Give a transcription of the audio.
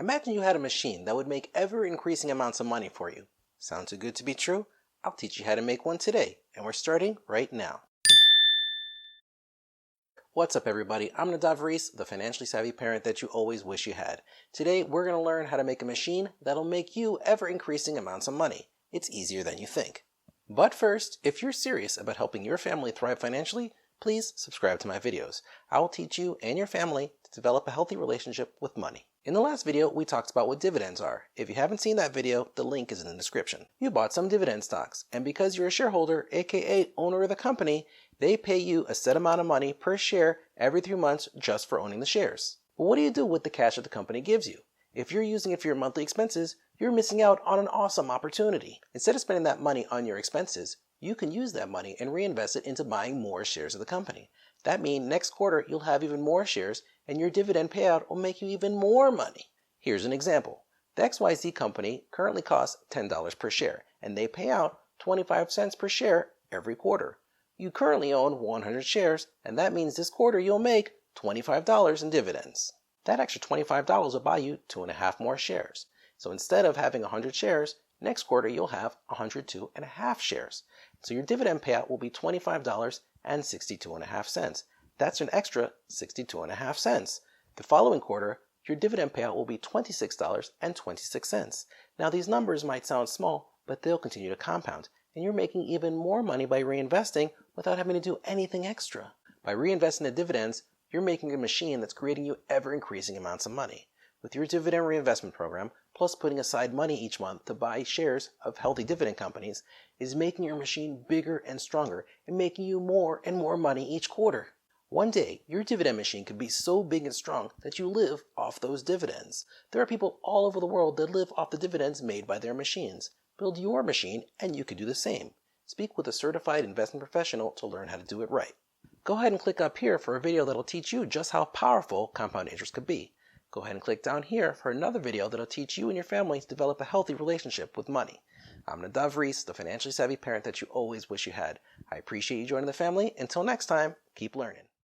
Imagine you had a machine that would make ever-increasing amounts of money for you. Sound too good to be true? I'll teach you how to make one today, and we're starting right now. What's up everybody, I'm Dividend, the financially savvy parent that you always wish you had. Today we're going to learn how to make a machine that'll make you ever-increasing amounts of money. It's easier than you think. But first, if you're serious about helping your family thrive financially, please subscribe to my videos. I will teach you and your family to develop a healthy relationship with money. In the last video, we talked about what dividends are. If you haven't seen that video, the link is in the description. You bought some dividend stocks, and because you're a shareholder, aka owner of the company, they pay you a set amount of money per share every 3 months just for owning the shares. But what do you do with the cash that the company gives you? If you're using it for your monthly expenses, you're missing out on an awesome opportunity. Instead of spending that money on your expenses, you can use that money and reinvest it into buying more shares of the company. That means next quarter you'll have even more shares and your dividend payout will make you even more money. Here's an example. The XYZ company currently costs $10 per share and they pay out 25 cents per share every quarter. You currently own 100 shares and that means this quarter you'll make $25 in dividends. That extra $25 will buy you 2.5 more shares. So instead of having 100 shares, next quarter you'll have 102.5 shares. So your dividend payout will be $25.62. That's an extra 62.5 cents. The following quarter, your dividend payout will be $26.26. Now these numbers might sound small, but they'll continue to compound, and you're making even more money by reinvesting without having to do anything extra. By reinvesting the dividends, you're making a machine that's creating you ever-increasing amounts of money. With your dividend reinvestment program, plus putting aside money each month to buy shares of healthy dividend companies, is making your machine bigger and stronger and making you more and more money each quarter. One day, your dividend machine could be so big and strong that you live off those dividends. There are people all over the world that live off the dividends made by their machines. Build your machine and you could do the same. Speak with a certified investment professional to learn how to do it right. Go ahead and click up here for a video that'll teach you just how powerful compound interest could be. Go ahead and click down here for another video that'll teach you and your family to develop a healthy relationship with money. I'm Dividend, the financially savvy parent that you always wish you had. I appreciate you joining the family. Until next time, keep learning.